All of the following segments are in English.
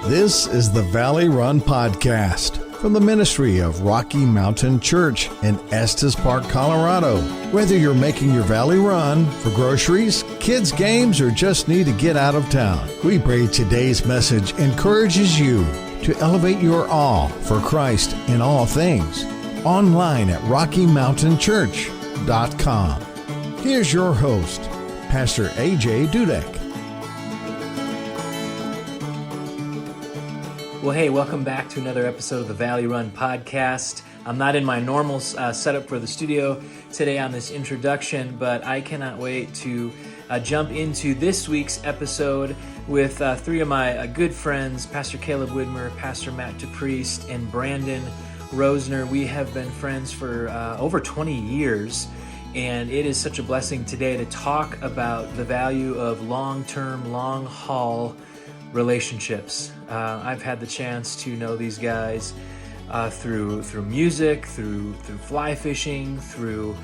This is the Valley Run Podcast from the ministry of Rocky Mountain Church in Estes Park, Colorado. Whether you're making your valley run for groceries, kids' games, or just need to get out of town, we pray today's message encourages you to elevate your awe for Christ in all things. Online at RockyMountainChurch.com. Here's your host, Pastor A.J. Dudek. Well, hey, welcome back to another episode of the Valley Run Podcast. I'm not in my normal setup for the studio today on this introduction, but I cannot wait to jump into this week's episode with three of my good friends, Pastor Caleb Widmer, Pastor Matt Depriest, and Brandon Rosner. We have been friends for over 20 years, and it is such a blessing today to talk about the value of long-term, long-haul relationships. I've had the chance to know these guys through music, through fly fishing, through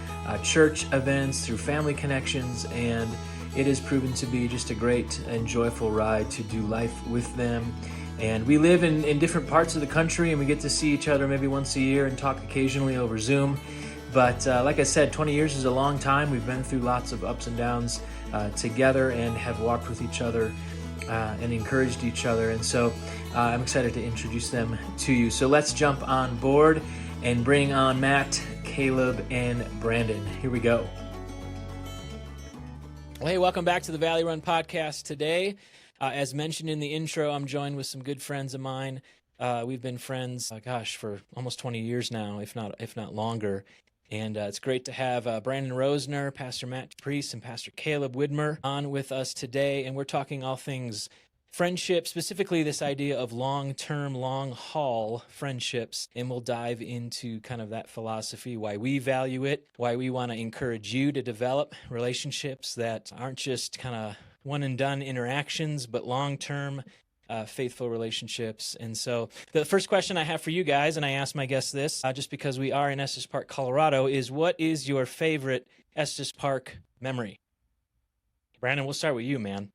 church events, through family connections, and it has proven to be just a great and joyful ride to do life with them. And we live in different parts of the country, and we get to see each other maybe once a year and talk occasionally over Zoom. But like I said, 20 years is a long time. We've been through lots of ups and downs together and have walked with each other and encouraged each other. And so I'm excited to introduce them to you. So let's jump on board and bring on Matt, Caleb, and Brandon. Here we go. Well, hey, welcome back to the Valley Run Podcast today. As mentioned in the intro, I'm joined with some good friends of mine. We've been friends, for almost 20 years now, if not longer. And it's great to have Brandon Rosner, Pastor Matt Depriest, and Pastor Caleb Widmer on with us today. And we're talking all things friendship, specifically this idea of long-term, long-haul friendships. And we'll dive into kind of that philosophy, why we value it, why we want to encourage you to develop relationships that aren't just kind of one-and-done interactions, but long-term, faithful relationships. And so the first question I have for you guys, and I ask my guests this, just because we are in Estes Park, Colorado, is what is your favorite Estes Park memory? Brandon, we'll start with you, man.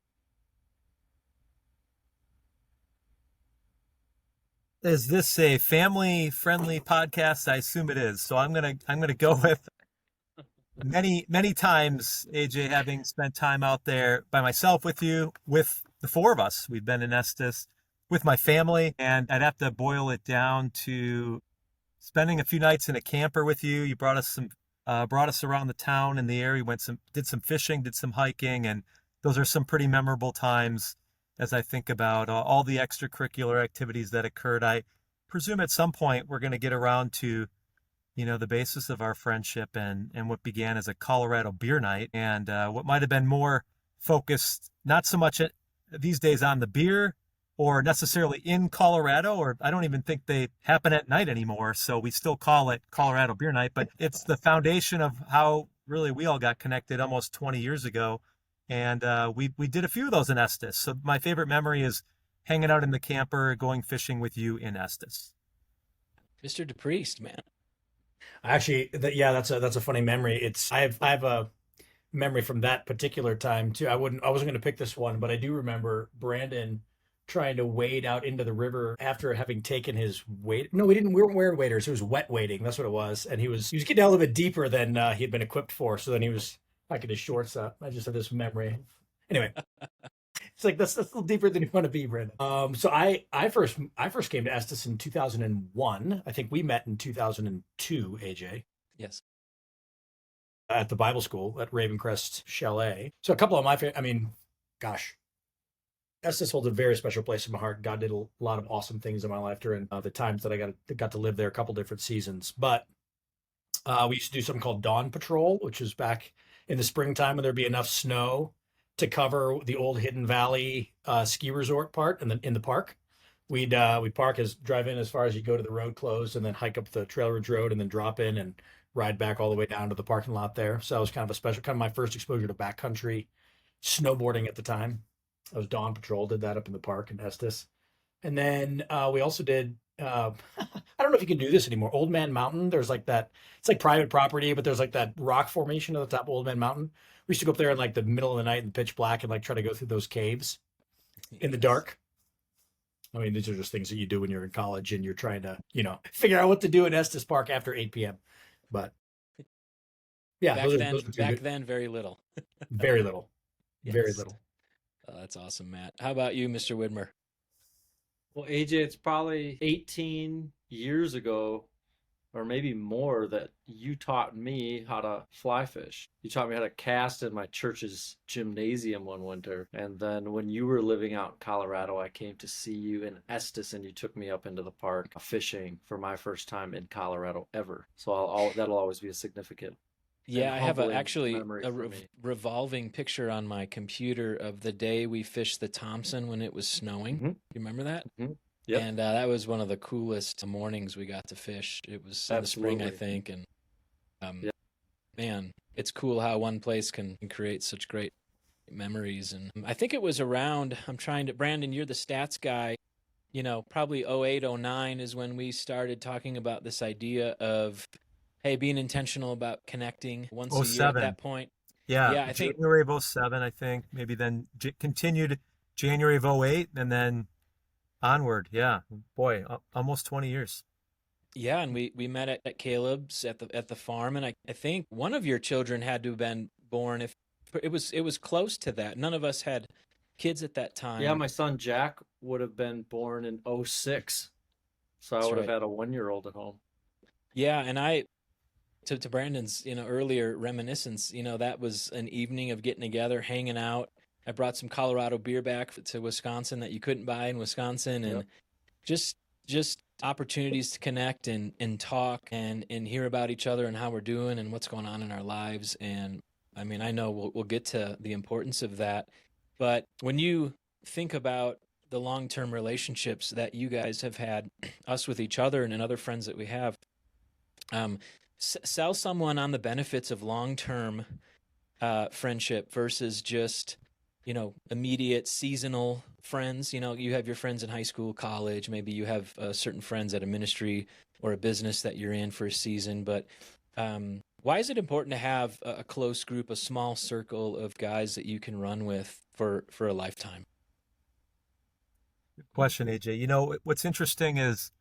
Is this a family-friendly podcast? I assume it is. So I'm gonna go with many times, AJ, having spent time out there by myself with you, with the four of us. We've been in Estes with my family, and I'd have to boil it down to spending a few nights in a camper with you. You brought us around the town in the area. We did some fishing, did some hiking, and those are some pretty memorable times as I think about all the extracurricular activities that occurred. I presume at some point we're going to get around to, the basis of our friendship and what began as a Colorado beer night, and what might have been more focused, not so much these days on the beer or necessarily in Colorado, or I don't even think they happen at night anymore. So we still call it Colorado Beer Night, but it's the foundation of how really we all got connected almost 20 years ago. And we did a few of those in Estes. So my favorite memory is hanging out in the camper, going fishing with you in Estes. Mr. Depriest, man. Actually, that's a funny memory. I have a memory from that particular time too. I wasn't going to pick this one, but I do remember Brandon trying to wade out into the river after having taken his wade. No, we weren't wearing waders. It was wet wading. That's what it was. And he was getting a little bit deeper than he had been equipped for. So then he was hiking his shorts up. I just have this memory. Anyway, it's like that's a little deeper than you want to be, Brandon. So I first came to Estes in 2001. I think we met in 2002, AJ. Yes. At the Bible school at Ravencrest Chalet. So a couple of my Estes holds a very special place in my heart. God did a lot of awesome things in my life during the times that I got to live there, a couple different seasons. But we used to do something called Dawn Patrol, which was back in the springtime when there'd be enough snow to cover the old Hidden Valley ski resort part, and then in the park. We'd drive in as far as you go to the road closed, and then hike up the Trail Ridge Road, and then drop in and ride back all the way down to the parking lot there. So that was kind of my first exposure to backcountry snowboarding at the time. I was Dawn Patrol, did that up in the park in Estes. And then we also did, I don't know if you can do this anymore, Old Man Mountain. There's like that, it's like private property, but there's like that rock formation at the top of Old Man Mountain. We used to go up there in like the middle of the night in pitch black and like try to go through those caves in the dark. I mean, these are just things that you do when you're in college and you're trying to, figure out what to do in Estes Park after 8 p.m. But yeah, those are two Back good, then, very little. very little, very Yes. little. Oh, that's awesome, Matt. How about you, Mr. Widmer? Well, AJ, it's probably 18 years ago or maybe more that you taught me how to fly fish. You taught me how to cast in my church's gymnasium one winter. And then when you were living out in Colorado, I came to see you in Estes and you took me up into the park fishing for my first time in Colorado ever. So that'll always be a significant Yeah, and I have humbling actually memory a for me. revolving picture on my computer of the day we fished the Thompson when it was snowing. Mhm, You remember that? mhm. Yep, And that was one of the coolest mornings we got to fish. It was in the spring, I absolutely. think. And Yeah. man, it's cool how one place can create such great memories. And I think it was around, Brandon, you're the stats guy. Probably 08, 09 is when we started talking about this idea of, hey, being intentional about connecting once Oh a year at seven. that point. Yeah, Yeah, I think, January of '07, I think. Maybe then continued January of '08, and then onward. Yeah, boy, almost 20 years. yeah, and we met at Caleb's at the farm, and I think one of your children had to have been born if it was close to that. None of us had kids at that Yeah, time. my son Jack would have been born in '06. So I That's would have right. had a 1-year-old at home. Yeah, and to Brandon's, earlier reminiscence, that was an evening of getting together, hanging out. I brought some Colorado beer back to Wisconsin that you couldn't buy in Wisconsin, and Yep. just opportunities to connect and talk and hear about each other and how we're doing and what's going on in our lives. And I mean, I know we'll get to the importance of that, but when you think about the long-term relationships that you guys have had, us with each other and other friends that we have, um, sell someone on the benefits of long-term friendship versus just immediate seasonal friends. You have your friends in high school, college. Maybe you have certain friends at a ministry or a business that you're in for a season. But why is it important to have a close group, a small circle of guys that you can run with for a lifetime? Good question, AJ. What's interesting is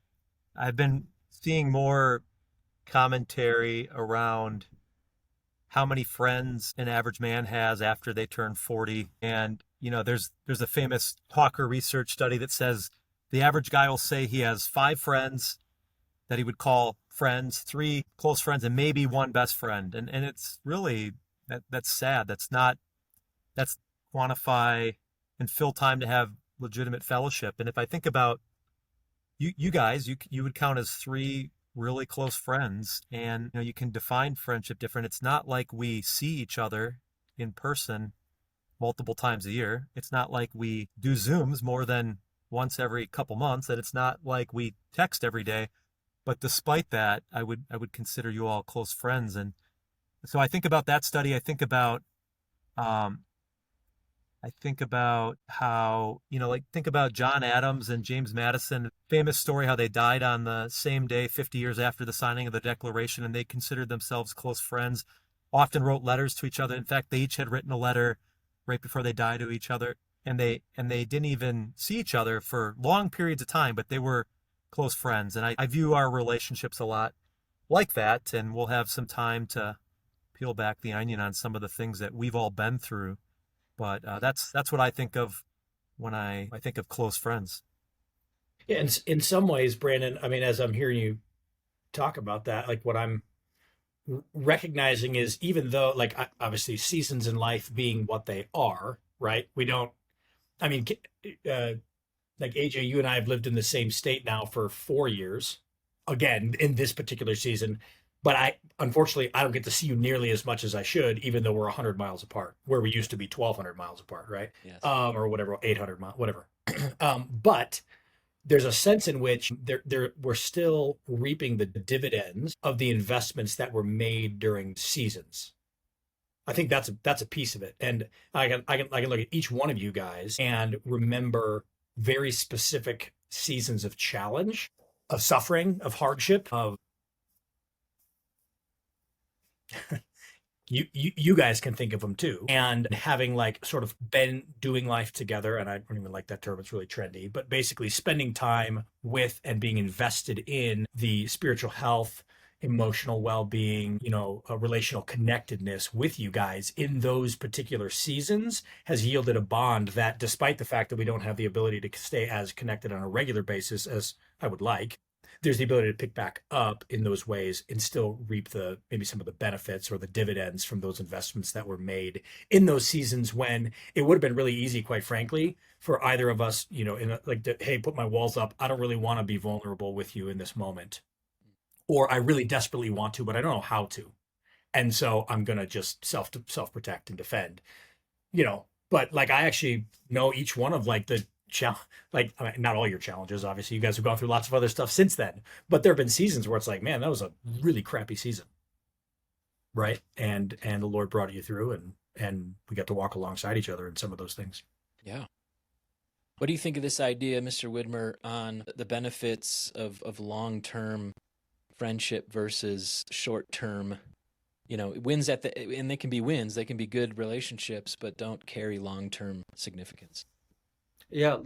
I've been seeing more commentary around how many friends an average man has after they turn 40. And, there's a famous Hawker research study that says the average guy will say he has 5 friends that he would call friends, 3 close friends, and maybe 1 best friend. And it's really, that's sad. That's quantify and fill time to have legitimate fellowship. And if I think about you guys, you would count as 3 really close friends, and you can define friendship different. It's not like we see each other in person multiple times a year. It's not like we do Zooms more than once every couple months, and it's not like we text every day. But despite that, I would consider you all close friends. And so I think about that study. Um, I think about how, think about John Adams and James Madison, famous story how they died on the same day, 50 years after the signing of the Declaration, and they considered themselves close friends, often wrote letters to each other. In fact, they each had written a letter right before they died to each other, and they didn't even see each other for long periods of time, but they were close friends. And I view our relationships a lot like that, and we'll have some time to peel back the onion on some of the things that we've all been through. But that's what I think of when I think of close friends. Yeah, and in some ways, Brandon, I mean, as I'm hearing you talk about that, like what I'm recognizing is even though, like, obviously seasons in life being what they are, right? We don't, I mean, uh, like AJ, you and I have lived in the same state now for 4 years, again, in this particular season. But unfortunately, I don't get to see you nearly as much as I should, even though we're 100 miles apart, where we used to be 1,200 miles apart, right? Yes. Or whatever, 800 miles, whatever. But there's a sense in which we're still reaping the dividends of the investments that were made during seasons. I think that's a piece of it, and I can look at each one of you guys and remember very specific seasons of challenge, of suffering, of hardship, of you guys can think of them too. And having like sort of been doing life together, and I don't even like that term, it's really trendy, but basically spending time with and being invested in the spiritual health, emotional well-being, a relational connectedness with you guys in those particular seasons has yielded a bond that, despite the fact that we don't have the ability to stay as connected on a regular basis as I would like, there's the ability to pick back up in those ways and still reap maybe some of the benefits or the dividends from those investments that were made in those seasons when it would have been really easy, quite frankly, for either of us, hey, put my walls up. I don't really want to be vulnerable with you in this moment, or I really desperately want to, but I don't know how to. And so I'm going to just self protect and defend, but like, I actually know each one of like not all your challenges, obviously. You guys have gone through lots of other stuff since then, but there have been seasons where it's like, man, that was a really crappy season, right? And the Lord brought you through, and we got to walk alongside each other in some of those things. Yeah. What do you think of this idea, Mr. Widmer, on the benefits of long-term friendship versus short-term, wins and they can be wins, they can be good relationships, but don't carry long-term significance? Yeah,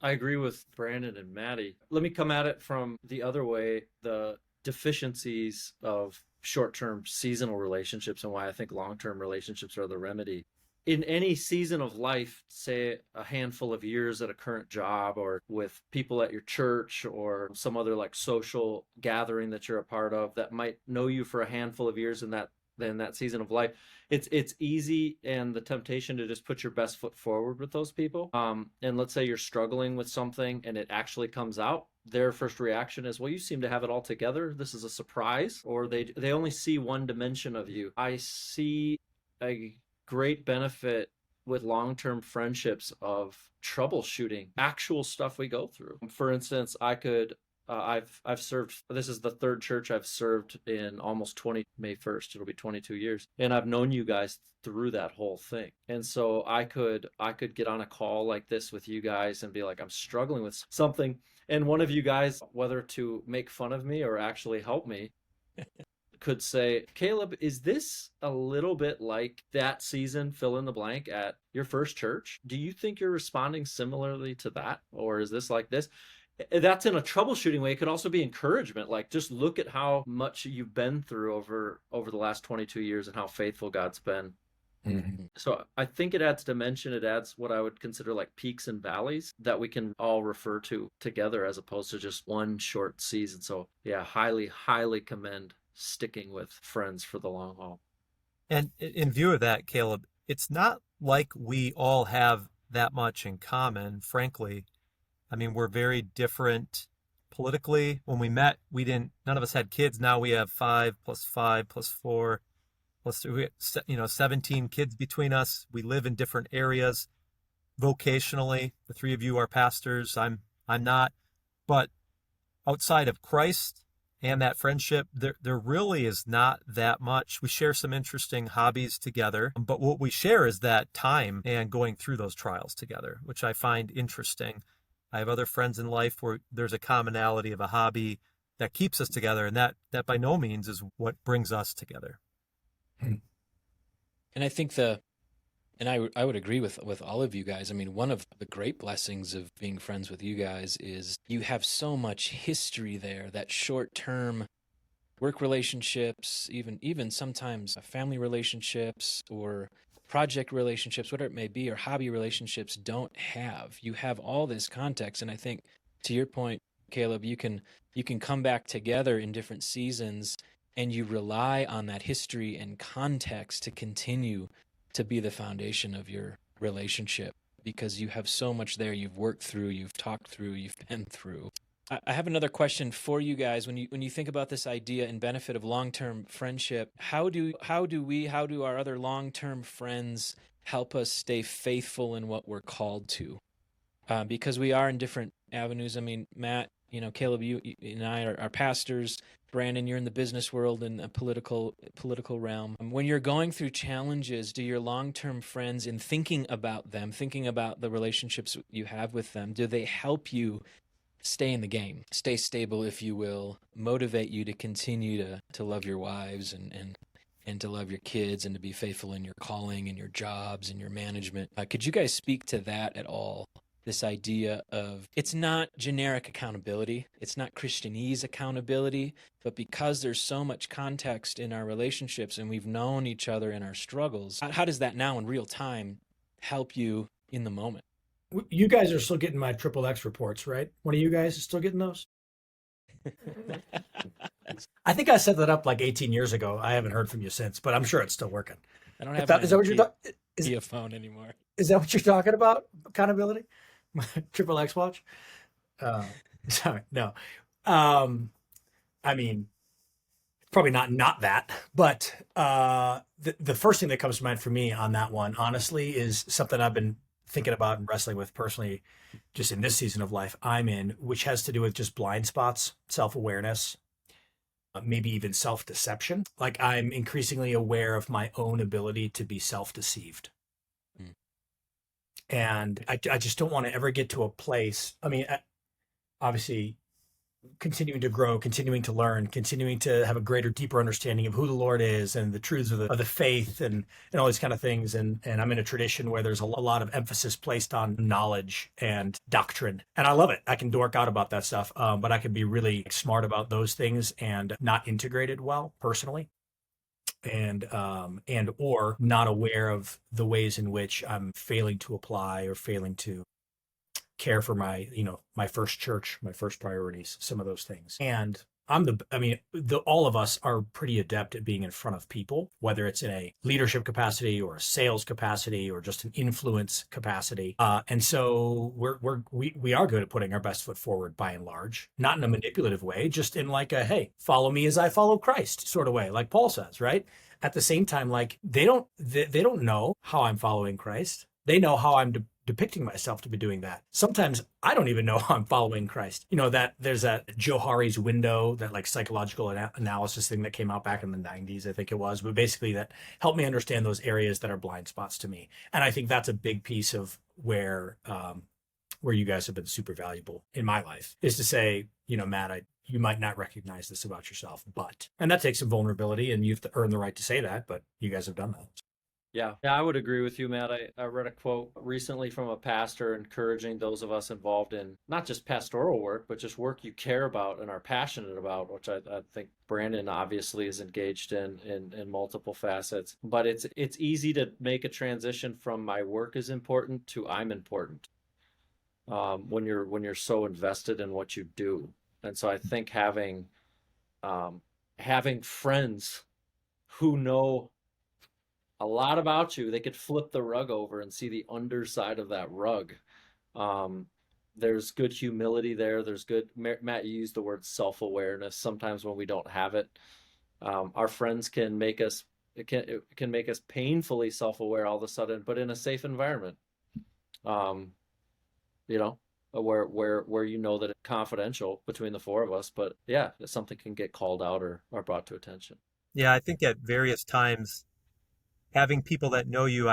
I agree with Brandon and Maddie. Let me come at it from the other way, the deficiencies of short-term seasonal relationships and why I think long-term relationships are the remedy. In any season of life, say a handful of years at a current job or with people at your church or some other like social gathering that you're a part of that might know you for a handful of years in that season of life, it's easy and the temptation to just put your best foot forward with those people. And let's say you're struggling with something and it actually comes out. Their first reaction is, well, you seem to have it all together. This is a surprise. Or they only see one dimension of you. I see a great benefit with long-term friendships of troubleshooting actual stuff we go through. For instance, I've served, this is the third church I've served in almost May 1st, it'll be 22 years. And I've known you guys through that whole thing. And so I could get on a call like this with you guys and be like, I'm struggling with something. And one of you guys, whether to make fun of me or actually help me, could say, Caleb, is this a little bit like that season, fill in the blank, at your first church? Do you think you're responding similarly to that? Or is this like this? That's in a troubleshooting way. It could also be encouragement. Like, just look at how much you've been through over the last 22 years and how faithful God's been. Mm-hmm. So I think it adds dimension. It adds what I would consider like peaks and valleys that we can all refer to together as opposed to just one short season. So yeah, highly, highly commend sticking with friends for the long haul. And in view of that, Caleb, it's not like we all have that much in common, frankly. I mean, we're very different politically. When we met, none of us had kids. Now we have 5 + 5 + 4 + 3, 17 kids between us. We live in different areas. Vocationally, the three of you are pastors. I'm not. But outside of Christ and that friendship, there really is not that much. We share some interesting hobbies together, but what we share is that time and going through those trials together, which I find interesting. I have other friends in life where there's a commonality of a hobby that keeps us together, and that by no means is what brings us together. And I think I would agree with all of you guys. I mean, one of the great blessings of being friends with you guys is you have so much history there, that short-term work relationships, even sometimes family relationships or project relationships, whatever it may be, or hobby relationships don't have. You have all this context. And I think, to your point, Caleb, you can come back together in different seasons and you rely on that history and context to continue to be the foundation of your relationship, because you have so much there you've worked through, you've talked through, you've been through. I have another question for you guys. When you think about this idea and benefit of long-term friendship, how do our other long-term friends help us stay faithful in what we're called to? Because we are in different avenues. I mean, Matt, Caleb, you and I are pastors. Brandon, you're in the business world and the political realm. When you're going through challenges, do your long-term friends, in thinking about them, thinking about the relationships you have with them, do they help you stay in the game, stay stable, if you will, motivate you to continue to love your wives and and to love your kids and to be faithful in your calling and your jobs and your management. Could you guys speak to that at all? This idea of, it's not generic accountability, it's not Christianese accountability, but because there's so much context in our relationships and we've known each other in our struggles, how does that now in real time help you in the moment? You guys are still getting my triple X reports, right? One of you guys is still getting those? I think I set that up like 18 years ago. I haven't heard from you since, but I'm sure it's still working. I don't have Is that what you're Nokia phone anymore. Is that what you're talking about? Accountability? Triple X watch? Sorry, no. I mean, probably not that, but the first thing that comes to mind for me on that one, honestly, is something I've been thinking about and wrestling with personally, just in this season of life I'm in, which has to do with just blind spots, self-awareness, maybe even self-deception. Like I'm increasingly aware of my own ability to be self-deceived. Mm. And I just don't want to ever get to a place. I mean, obviously, continuing to grow, continuing to learn, continuing to have a greater, deeper understanding of who the Lord is and the truths of the faith and all these kind of things. And I'm in a tradition where there's a lot of emphasis placed on knowledge and doctrine. And I love it. I can dork out about that stuff, but I can be really smart about those things and not integrated well personally. And or not aware of the ways in which I'm failing to apply or failing to care for my first church, my first priorities, some of those things. And all of us are pretty adept at being in front of people, whether it's in a leadership capacity or a sales capacity or just an influence capacity. And so we are good at putting our best foot forward by and large, not in a manipulative way, just in like a, hey, follow me as I follow Christ sort of way, like Paul says, right? At the same time, like they don't know how I'm following Christ. They know how I'm depicting myself to be doing that. Sometimes I don't even know I'm following Christ. That there's that Johari's window, that like psychological analysis thing that came out back in the 90s, I think it was, but basically that helped me understand those areas that are blind spots to me. And I think that's a big piece of where you guys have been super valuable in my life, is to say, Matt, you might not recognize this about yourself, and that takes some vulnerability and you have to earn the right to say that, but you guys have done that. Yeah, I would agree with you, Matt. I read a quote recently from a pastor encouraging those of us involved in not just pastoral work, but just work you care about and are passionate about, which I think Brandon obviously is engaged in multiple facets. But it's easy to make a transition from my work is important to I'm important when you're so invested in what you do. And so I think having friends who know a lot about you, they could flip the rug over and see the underside of that rug. There's good humility there. There's good, Matt, you used the word self-awareness. Sometimes when we don't have it, our friends can make us, it can make us painfully self-aware all of a sudden, but in a safe environment, where that it's confidential between the four of us, but yeah, something can get called out or brought to attention. Yeah, I think at various times, having people that know you,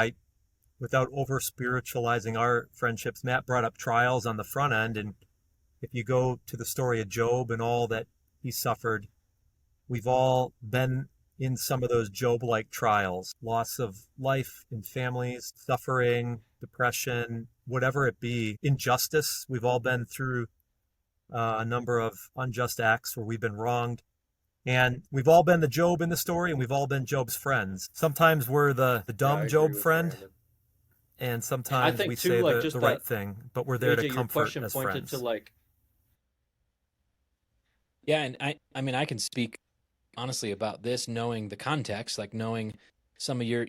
without over spiritualizing our friendships, Matt brought up trials on the front end. And if you go to the story of Job and all that he suffered, we've all been in some of those Job-like trials, loss of life in families, suffering, depression, whatever it be, injustice. We've all been through a number of unjust acts where we've been wronged. And we've all been the Job in the story, and we've all been Job's friends. Sometimes we're the dumb Job friend, Brandon. And sometimes we too, say like, the right thing, but we're there to comfort as friends. Yeah, and I mean, I can speak honestly about this, knowing the context, like knowing some of your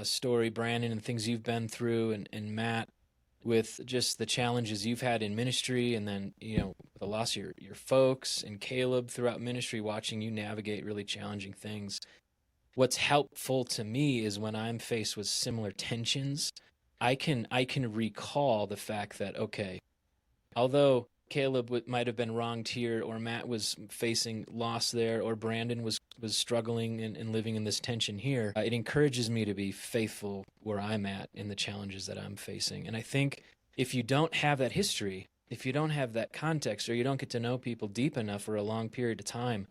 story, Brandon, and things you've been through, and Matt, with just the challenges you've had in ministry, and then the loss of your folks, and Caleb throughout ministry, watching you navigate really challenging things. What's helpful to me is when I'm faced with similar tensions, I can recall the fact that, okay, although Caleb might have been wronged here, or Matt was facing loss there, or Brandon was struggling and living in this tension here, it encourages me to be faithful where I'm at in the challenges that I'm facing. And I think if you don't have that history, if you don't have that context, or you don't get to know people deep enough for a long period of time,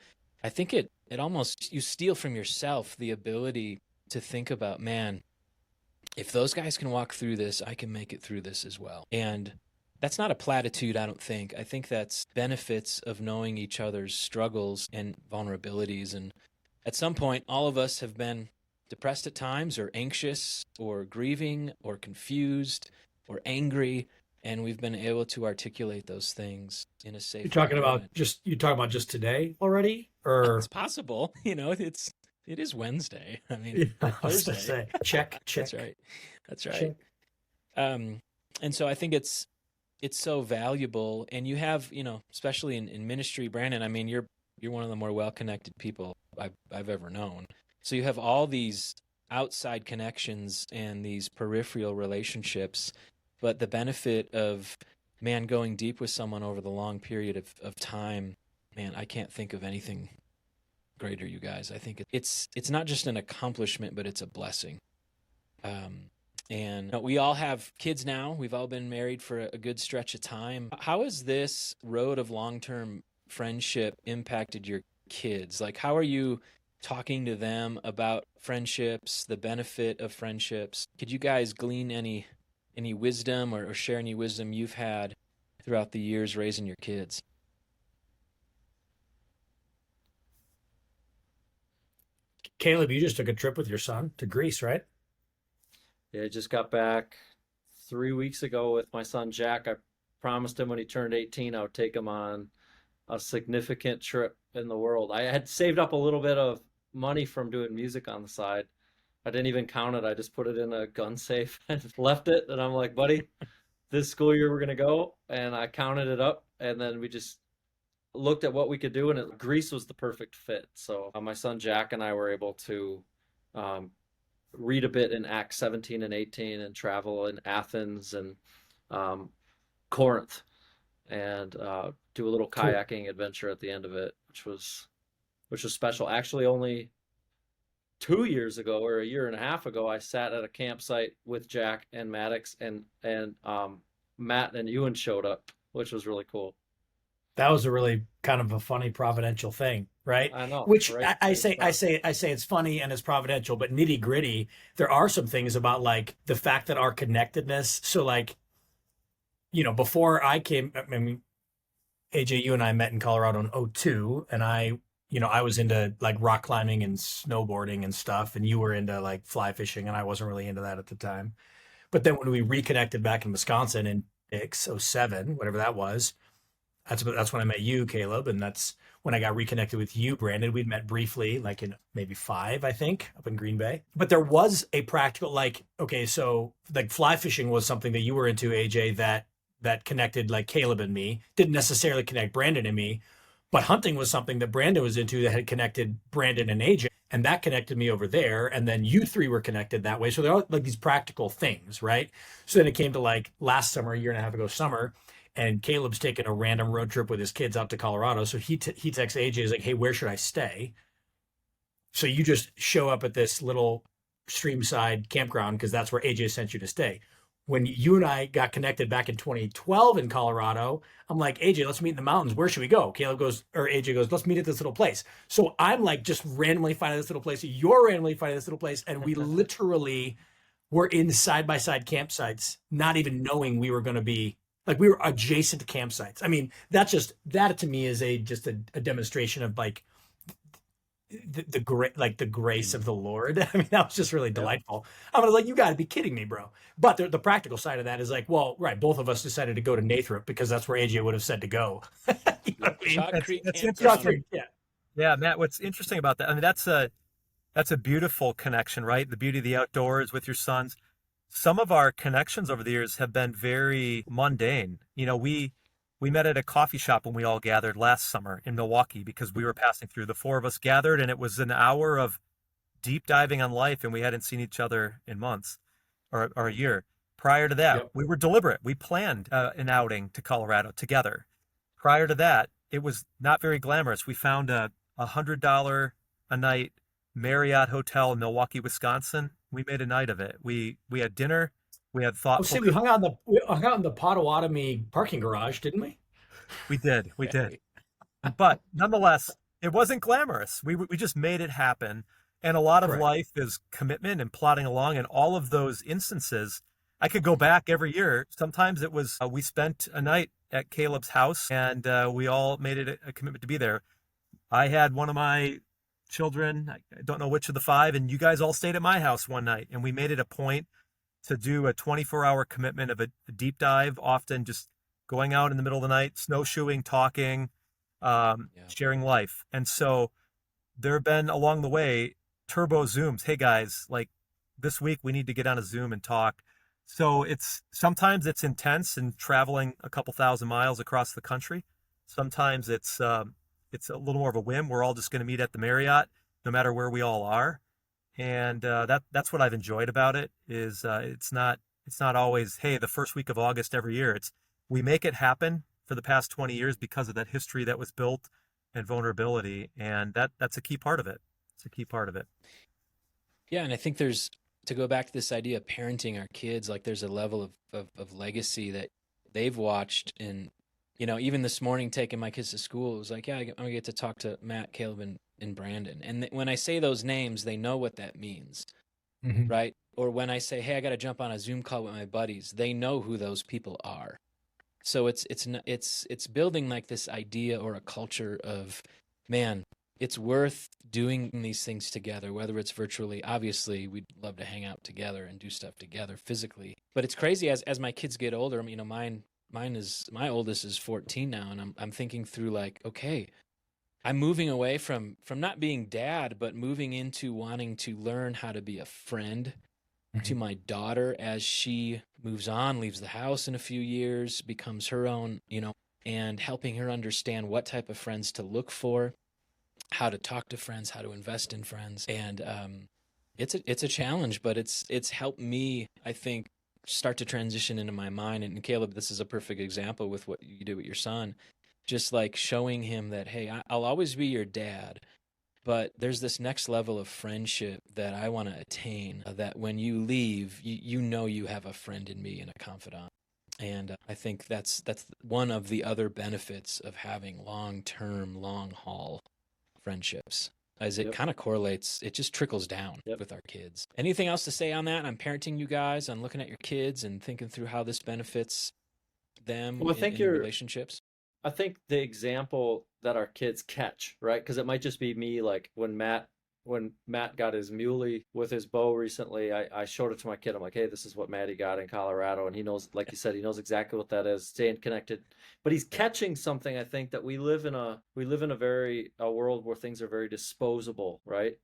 I think it almost, you steal from yourself the ability to think about, man, if those guys can walk through this, I can make it through this as well. And that's not a platitude, I don't think. I think that's benefits of knowing each other's struggles and vulnerabilities. And at some point, all of us have been depressed at times, or anxious, or grieving, or confused, or angry, and we've been able to articulate those things in a safe You're talking about environment. you're talking about just today already, or It's possible, it is Wednesday. I mean, yeah, or I was gonna Thursday. say, check. That's right. That's right. Check. And so I think it's so valuable, and you have, especially in ministry, Brandon. I mean, you're one of the more well-connected people I've ever known. So you have all these outside connections and these peripheral relationships, but the benefit of, man, going deep with someone over the long period of time, man, I can't think of anything greater, you guys. I think it's not just an accomplishment, but it's a blessing. And we all have kids now. We've all been married for a good stretch of time. How has this road of long-term friendship impacted your kids? Like, how are you talking to them about friendships, the benefit of friendships? Could you guys glean any wisdom or share any wisdom you've had throughout the years raising your kids? Caleb, you just took a trip with your son to Greece, right? Yeah, I just got back 3 weeks ago with my son Jack. I promised him when he turned 18, I would take him on a significant trip in the world. I had saved up a little bit of money from doing music on the side. I didn't even count it. I just put it in a gun safe and left it. And I'm like, buddy, this school year we're going to go. And I counted it up. And then we just looked at what we could do. And Greece was the perfect fit. So my son Jack and I were able to read a bit in Acts 17 and 18 and travel in Athens and Corinth and do a little kayaking adventure at the end of it, which was special. Actually, only 2 years ago or a year and a half ago, I sat at a campsite with Jack and Maddox, and Matt and Ewan showed up, which was really cool. That was a really kind of a funny providential thing, right? I know. Which right? I say it's funny and it's providential, but nitty gritty, there are some things about like the fact that our connectedness. So like, before I came, I mean, AJ, you and I met in Colorado in 2002, and I was into like rock climbing and snowboarding and stuff, and you were into like fly fishing, and I wasn't really into that at the time. But then when we reconnected back in Wisconsin in 2007, whatever that was, that's when I met you, Caleb, and that's when I got reconnected with you, Brandon. We'd met briefly, like in maybe 2005, I think, up in Green Bay. But there was a practical, like, okay, so like fly fishing was something that you were into, AJ, that connected like Caleb and me. Didn't necessarily connect Brandon and me, but hunting was something that Brandon was into that had connected Brandon and AJ, and that connected me over there. And then you three were connected that way. So there are like these practical things, right? So then it came to like last summer, a year and a half ago summer, and Caleb's taking a random road trip with his kids out to Colorado. So he texts AJ, is like, hey, where should I stay? So you just show up at this little streamside campground because that's where AJ sent you to stay. When you and I got connected back in 2012 in Colorado, I'm like, AJ, let's meet in the mountains. Where should we go? AJ goes, let's meet at this little place. So I'm like just randomly finding this little place. You're randomly finding this little place. And we literally were in side-by-side campsites, not even knowing we were going to be, like we were adjacent to campsites. I mean, that to me is just a demonstration of like the grace of the Lord. I mean, that was just really delightful. I was like, you got to be kidding me, bro. But the practical side of that is like, well, right, both of us decided to go to Nathrop because that's where AJ would have said to go. You know what I mean? Shot Creek That's Campground. interesting. Yeah. Yeah, Matt, what's interesting about that, I mean, that's a beautiful connection, right? The beauty of the outdoors with your sons. Some of our connections over the years have been very mundane. We met at a coffee shop when we all gathered last summer in Milwaukee because we were passing through. The four of us gathered, and it was an hour of deep diving on life, and we hadn't seen each other in months or a year. Prior to that, we were deliberate. We planned an outing to Colorado together. Prior to that, it was not very glamorous. We found a $100 a night Marriott hotel in Milwaukee, Wisconsin. We made a night of it. We had dinner. We had thoughtful. We hung out in the Potawatomi parking garage, didn't we? We did. But nonetheless, it wasn't glamorous. We just made it happen. And a lot of Correct. life is commitment and plodding along. And all of those instances, I could go back every year. Sometimes it was we spent a night at Caleb's house, and we all made it a commitment to be there. I had one of my children, I don't know which of the five, and you guys all stayed at my house one night, and we made it a point to do a 24-hour commitment of a deep dive, often just going out in the middle of the night, snowshoeing, talking, sharing life. And so there have been along the way turbo Zooms. Hey guys, like this week we need to get on a Zoom and talk. So sometimes it's intense and traveling a couple thousand miles across the country. Sometimes it's a little more of a whim. We're all just going to meet at the Marriott, no matter where we all are. And that's what I've enjoyed about it. Is it's not always, hey, the first week of August every year. We make it happen for the past 20 years because of that history that was built and vulnerability, and that's a key part of it. It's a key part of it. Yeah, and I think to go back to this idea of parenting our kids, like there's a level of legacy that they've watched. And, even this morning taking my kids to school, it was like, yeah, I'm going to get to talk to Matt, Caleb, and Brandon. And when I say those names, they know what that means, right? Or when I say, hey, I got to jump on a Zoom call with my buddies, they know who those people are. So it's building like this idea or a culture of, man, it's worth doing these things together, whether it's virtually. Obviously, we'd love to hang out together and do stuff together physically. But it's crazy as my kids get older. My oldest is 14 now, and I'm thinking through like, okay, I'm moving away from not being dad, but moving into wanting to learn how to be a friend to my daughter as she moves on, leaves the house in a few years, becomes her own, and helping her understand what type of friends to look for, how to talk to friends, how to invest in friends. And it's a challenge, but it's helped me, I think, start to transition into my mind. And Caleb, this is a perfect example with what you do with your son, just like showing him that, hey, I'll always be your dad, but there's this next level of friendship that I want to attain, that when you leave, you know you have a friend in me and a confidant. And I think that's one of the other benefits of having long-term, long-haul friendships, as it kind of correlates, it just trickles down with our kids. Anything else to say on that? On parenting you guys, on looking at your kids and thinking through how this benefits them in your relationships? I think the example that our kids catch, right? Because it might just be me, like when Matt got his muley with his bow recently, I showed it to my kid. I'm like, hey, this is what Maddie got in Colorado. And he knows, like you said, he knows exactly what that is, staying connected. But he's catching something, I think, that we live in a world where things are very disposable, right?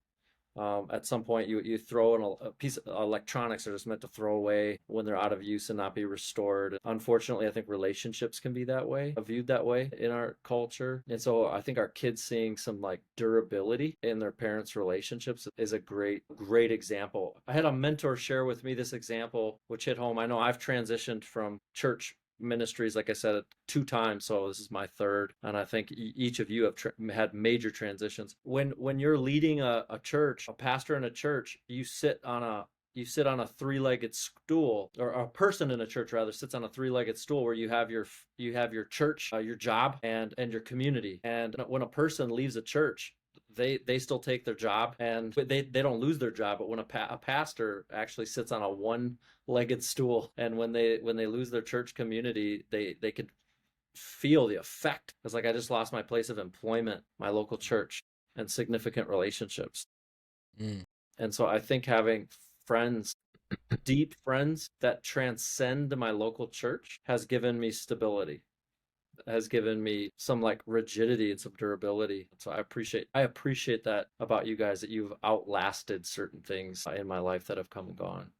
At some point you throw in a piece of electronics are just meant to throw away when they're out of use and not be restored. Unfortunately, I think relationships can be that way, viewed that way in our culture. And so I think our kids seeing some like durability in their parents' relationships is a great example. I had a mentor share with me this example, which hit home. I know I've transitioned from church ministries, like I said, 2 times, so this is my 3rd, and I think each of you have had major transitions. When you're leading a church, a pastor in a church, you sit on a 3-legged stool, or a person in a church rather sits on a 3-legged stool, where you have your church, your job, and your community. And when a person leaves a church, they still take their job, and they don't lose their job. But when a pastor actually sits on a 1-legged stool, and when they lose their church community, they could feel the effect. It's like, I just lost my place of employment, my local church, and significant relationships. And so I think having friends, deep friends that transcend my local church, has given me stability, has given me some like rigidity and some durability. So I appreciate that about you guys, that you've outlasted certain things in my life that have come and gone.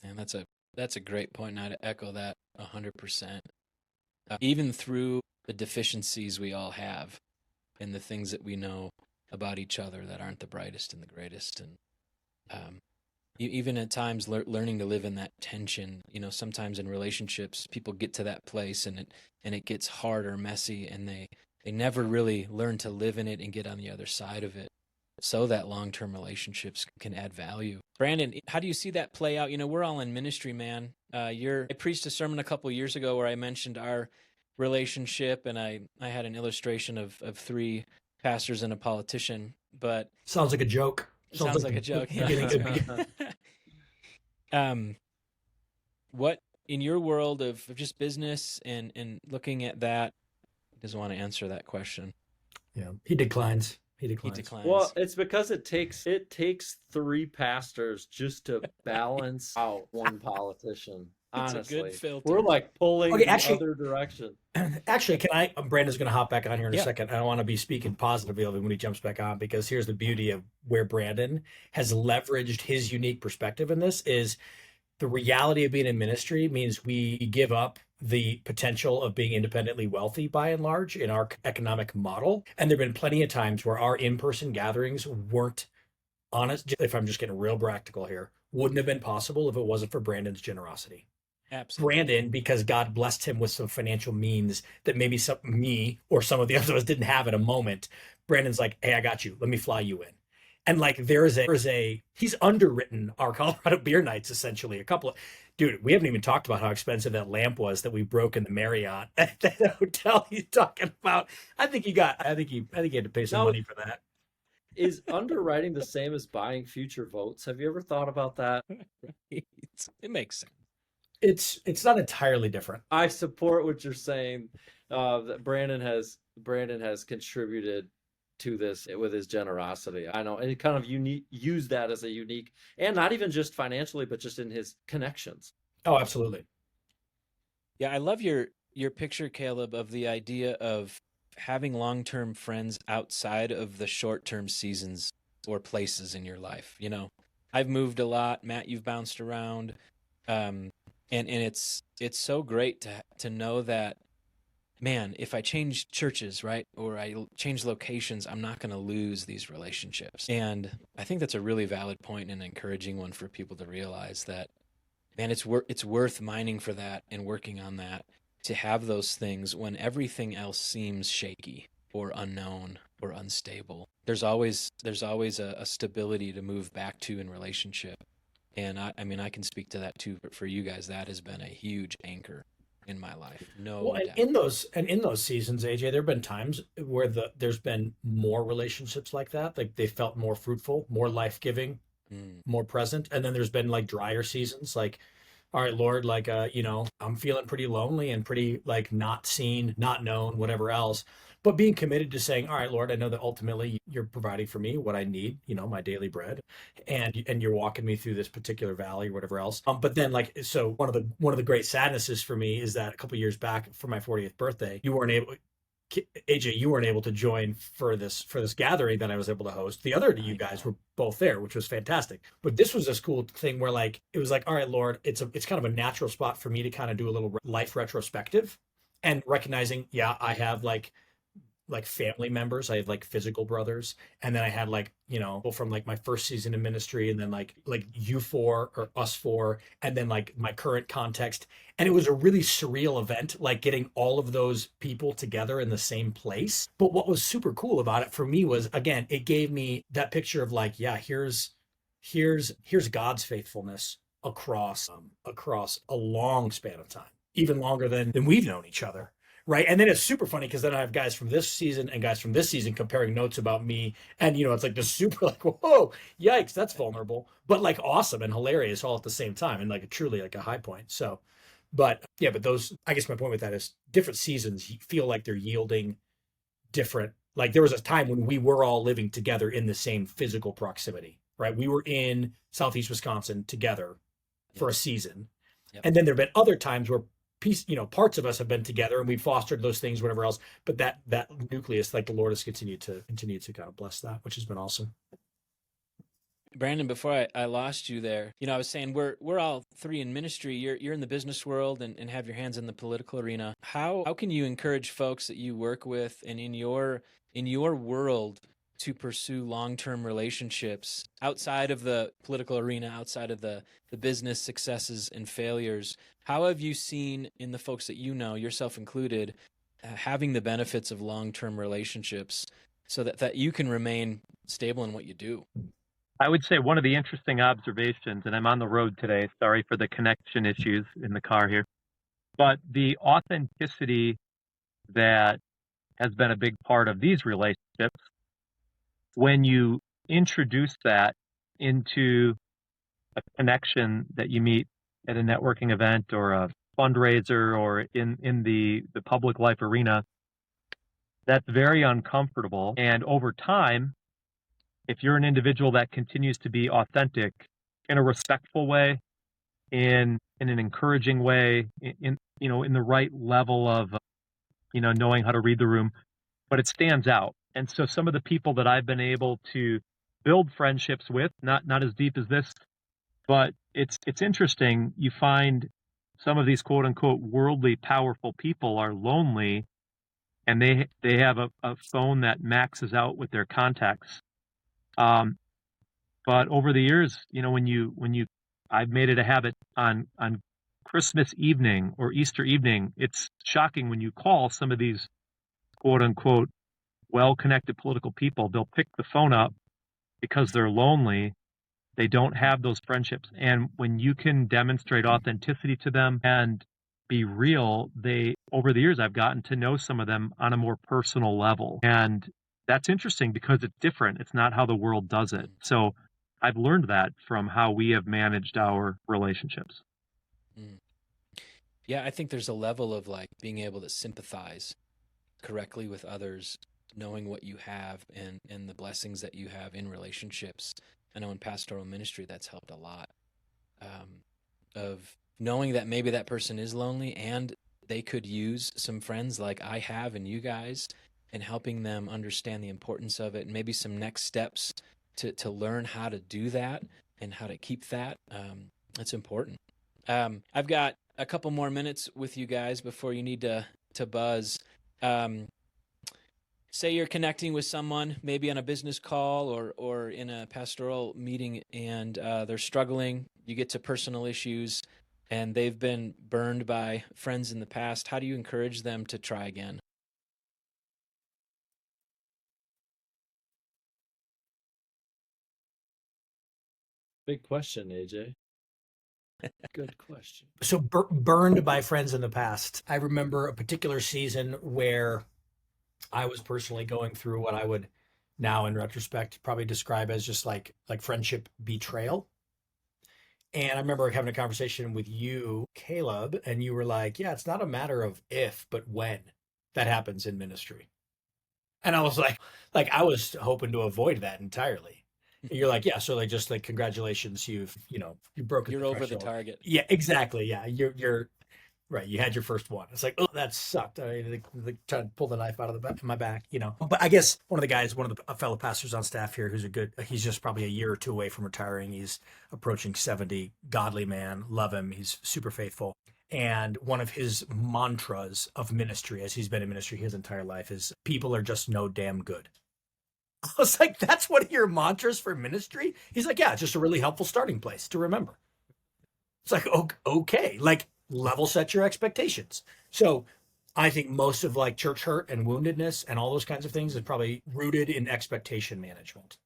And that's a great point. And I'd echo that 100%. Even through the deficiencies we all have and the things that we know about each other that aren't the brightest and the greatest, and even at times learning to live in that tension. Sometimes in relationships, people get to that place and it gets hard or messy, and they never really learn to live in it and get on the other side of it, so that long-term relationships can add value. Brandon, how do you see that play out? We're all in ministry, man. I preached a sermon a couple years ago where I mentioned our relationship, and I had an illustration of 3 pastors and a politician, but Sounds like a joke. it sounds like a joke. What in your world of just business and looking at that, he doesn't want to answer that question. Yeah, he declines. He declines. Well, it's because it takes 3 pastors just to balance out one politician. Honestly, it's a good filter. We're like pulling the actually- other direction. Actually, can I? Brandon's going to hop back on here in a Yeah. second. I don't want to be speaking positively of him when he jumps back on, because here's the beauty of where Brandon has leveraged his unique perspective in this is the reality of being in ministry means we give up the potential of being independently wealthy by and large in our economic model. And there have been plenty of times where our in-person gatherings weren't honest. If I'm just getting real practical here, wouldn't have been possible if it wasn't for Brandon's generosity. Absolutely. Brandon, because God blessed him with some financial means that maybe me or some of the others of us didn't have at a moment. Brandon's like, hey, I got you. Let me fly you in. And like he's underwritten our Colorado beer nights essentially. Dude, we haven't even talked about how expensive that lamp was that we broke in the Marriott at that hotel he's talking about. I think he had to pay some money for that. Is underwriting the same as buying future votes? Have you ever thought about that? It makes sense. It's not entirely different. I support what you're saying. That Brandon has contributed to this with his generosity. I know, and he kind of use that as a unique, and not even just financially, but just in his connections. Oh, absolutely. Yeah, I love your picture, Caleb, of the idea of having long-term friends outside of the short-term seasons or places in your life. You know, I've moved a lot. Matt, you've bounced around, and it's so great to know that, man, if I change churches, right, or I change locations, I'm not going to lose these relationships. And I think that's a really valid point and an encouraging one for people to realize that, man, it's worth mining for that and working on that, to have those things when everything else seems shaky or unknown or unstable. There's always a stability to move back to in relationship. And I mean, I can speak to that too, but for you guys, that has been a huge anchor in my life. No doubt. In those seasons, AJ, there have been times where there's been more relationships like that. Like they felt more fruitful, more life-giving, more present. And then there's been like drier seasons, like, all right, Lord, like, I'm feeling pretty lonely and pretty like not seen, not known, whatever else. But being committed to saying, all right, Lord, I know that ultimately you're providing for me what I need, my daily bread, and you're walking me through this particular valley or whatever else. But then like, so one of the great sadnesses for me is that a couple of years back for my 40th birthday, AJ, you weren't able to join for this gathering that I was able to host. The other you guys were both there, which was fantastic. But this was this cool thing where like, it was like, all right, Lord, it's kind of a natural spot for me to kind of do a little life retrospective and recognizing, yeah, I have like family members. I have like physical brothers. And then I had like, from like my first season in ministry, and then like you four or us four, and then like my current context. And it was a really surreal event, like getting all of those people together in the same place. But what was super cool about it for me was, again, it gave me that picture of like, yeah, here's God's faithfulness across a long span of time, even longer than we've known each other. Right. And then it's super funny because then I have guys from this season and guys from this season comparing notes about me. And, it's like this super like, whoa, yikes, that's vulnerable, but like awesome and hilarious all at the same time. And like truly like a high point. So, but those, I guess my point with that is different seasons feel like they're yielding different. Like there was a time when we were all living together in the same physical proximity, right? We were in Southeast Wisconsin together for a season. Yep. And then there've been other times where parts of us have been together and we fostered those things, whatever else. But that nucleus, like the Lord has continued to kind of bless that, which has been awesome. Brandon, before I lost you there, I was saying we're all three in ministry. You're in the business world and have your hands in the political arena. How can you encourage folks that you work with and in your world to pursue long-term relationships outside of the political arena, outside of the business successes and failures? How have you seen in the folks that yourself included, having the benefits of long-term relationships so that you can remain stable in what you do? I would say one of the interesting observations, and I'm on the road today, sorry for the connection issues in the car here, but the authenticity that has been a big part of these relationships when you introduce that into a connection that you meet at a networking event or a fundraiser or in the public life arena, that's very uncomfortable. And over time, if you're an individual that continues to be authentic in a respectful way, in an encouraging way, in the right level of knowing how to read the room, but it stands out. And so some of the people that I've been able to build friendships with, not as deep as this, but it's interesting. You find some of these quote unquote worldly powerful people are lonely, and they have a phone that maxes out with their contacts. But over the years, I've made it a habit on Christmas evening or Easter evening. It's shocking when you call some of these quote unquote well-connected political people. They'll pick the phone up because they're lonely. They don't have those friendships. And when you can demonstrate authenticity to them and be real, over the years, I've gotten to know some of them on a more personal level. And that's interesting because it's different. It's not how the world does it. So I've learned that from how we have managed our relationships. Yeah, I think there's a level of like being able to sympathize correctly with others, knowing what you have and the blessings that you have in relationships. I know in pastoral ministry that's helped a lot, of knowing that maybe that person is lonely and they could use some friends like I have and you guys, and helping them understand the importance of it and maybe some next steps to learn how to do that and how to keep that. That's important. I've got a couple more minutes with you guys before you need to buzz. Say you're connecting with someone, maybe on a business call or in a pastoral meeting, and they're struggling. You get to personal issues, and they've been burned by friends in the past. How do you encourage them to try again? Big question, AJ. Good question. So burned by friends in the past. I remember a particular season where I was personally going through what I would now, in retrospect, probably describe as just like friendship betrayal. And I remember having a conversation with you, Caleb, and you were like, "Yeah, it's not a matter of if, but when that happens in ministry." And I was like I was hoping to avoid that entirely. And you're like, "Yeah, so just congratulations, you broke You're the over the threshold." target. Yeah, exactly. Yeah, you're right. You had your first one. It's like, oh, that sucked. I mean, they tried to pull the knife out of my back. But I guess one of the fellow pastors on staff here, he's just probably a year or two away from retiring. He's approaching 70, godly man, love him. He's super faithful. And one of his mantras of ministry, as he's been in ministry his entire life, is people are just no damn good. I was like, that's one of your mantras for ministry? He's like, yeah, just a really helpful starting place to remember. It's like, okay, level set your expectations. So I think most of church hurt and woundedness and all those kinds of things is probably rooted in expectation management.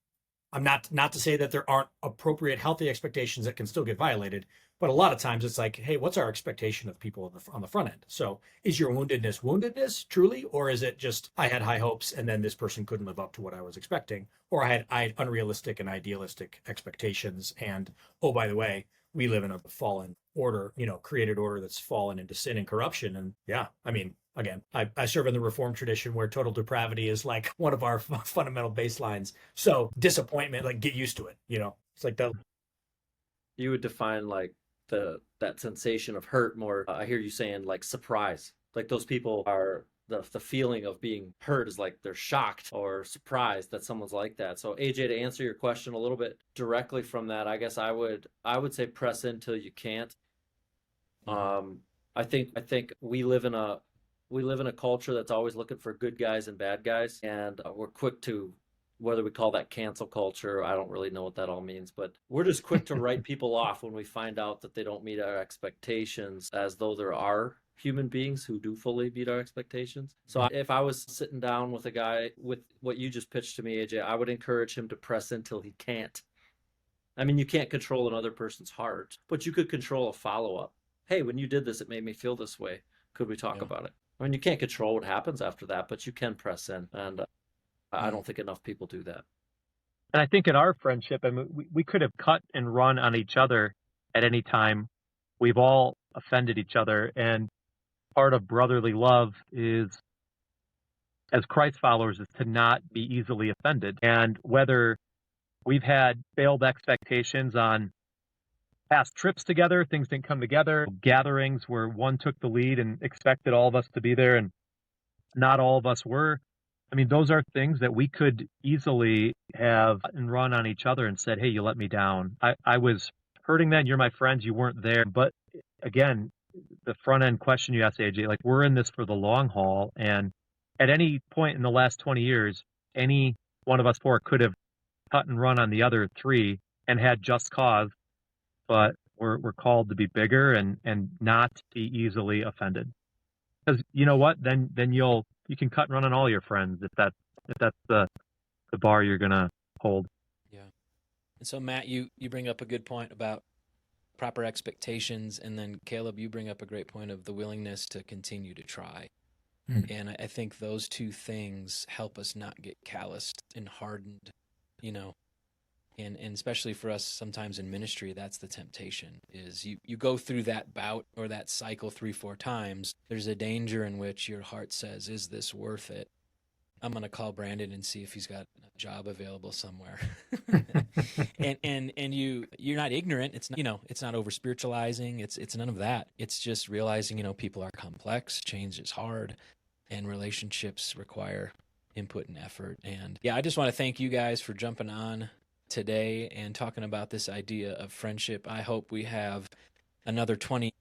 I'm not to say that there aren't appropriate, healthy expectations that can still get violated, but a lot of times it's like, hey, what's our expectation of people on the front end? So is your woundedness truly, or is it just I had high hopes and then this person couldn't live up to what I was expecting, or I had unrealistic and idealistic expectations, and oh, by the way, we live in a fallen order, created order that's fallen into sin and corruption. And yeah, I mean, again, I serve in the Reformed tradition where total depravity is like one of our fundamental baselines. So disappointment, get used to it. It's like that. You would define that sensation of hurt more. I hear you saying surprise. Like those people are the feeling of being hurt is like they're shocked or surprised that someone's like that. So AJ, to answer your question a little bit directly from that, I guess I would say press in till you can't. I think we live in a culture that's always looking for good guys and bad guys, and we're quick to, whether we call that cancel culture, I don't really know what that all means, but we're just quick to write people off when we find out that they don't meet our expectations, as though there are human beings who do fully meet our expectations. So if I was sitting down with a guy with what you just pitched to me, AJ, I would encourage him to press until he can't. I mean, you can't control another person's heart, but you could control a follow-up. Hey, when you did this, it made me feel this way. Could we talk about it? I mean, you can't control what happens after that, but you can press in. And I don't think enough people do that. And I think in our friendship, I mean, we could have cut and run on each other at any time. We've all offended each other. And part of brotherly love is, as Christ followers, is to not be easily offended. And whether we've had failed expectations on past trips together, things didn't come together, gatherings where one took the lead and expected all of us to be there and not all of us were. I mean, those are things that we could easily have and run on each other and said, hey, you let me down. I was hurting then. You're my friends. You weren't there. But again, the front end question you asked, AJ, like, we're in this for the long haul. And at any point in the last 20 years, any one of us four could have cut and run on the other three and had just cause. But we're called to be bigger and not be easily offended. Because you know what? Then you can cut and run on all your friends if that's the bar you're gonna hold. Yeah. And so Matt, you bring up a good point about proper expectations, and then Caleb, you bring up a great point of the willingness to continue to try. And I think those two things help us not get calloused and hardened, you know. And especially for us sometimes in ministry, that's the temptation, is you go through that bout or that cycle 3-4 times. There's a danger in which your heart says, is this worth it? I'm going to call Brandon and see if he's got a job available somewhere. and you're not ignorant. It's not, it's not over spiritualizing. It's none of that. It's just realizing, people are complex, change is hard, and relationships require input and effort. And yeah, I just want to thank you guys for jumping on today and talking about this idea of friendship. I hope we have another 20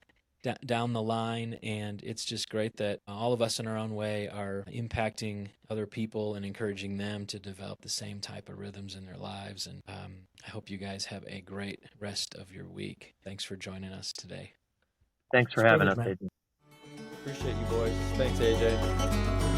down the line, and it's just great that all of us in our own way are impacting other people and encouraging them to develop the same type of rhythms in their lives. And I hope you guys have a great rest of your week. Thanks for joining us today. Thanks for having us, AJ. Appreciate you boys. Thanks, AJ.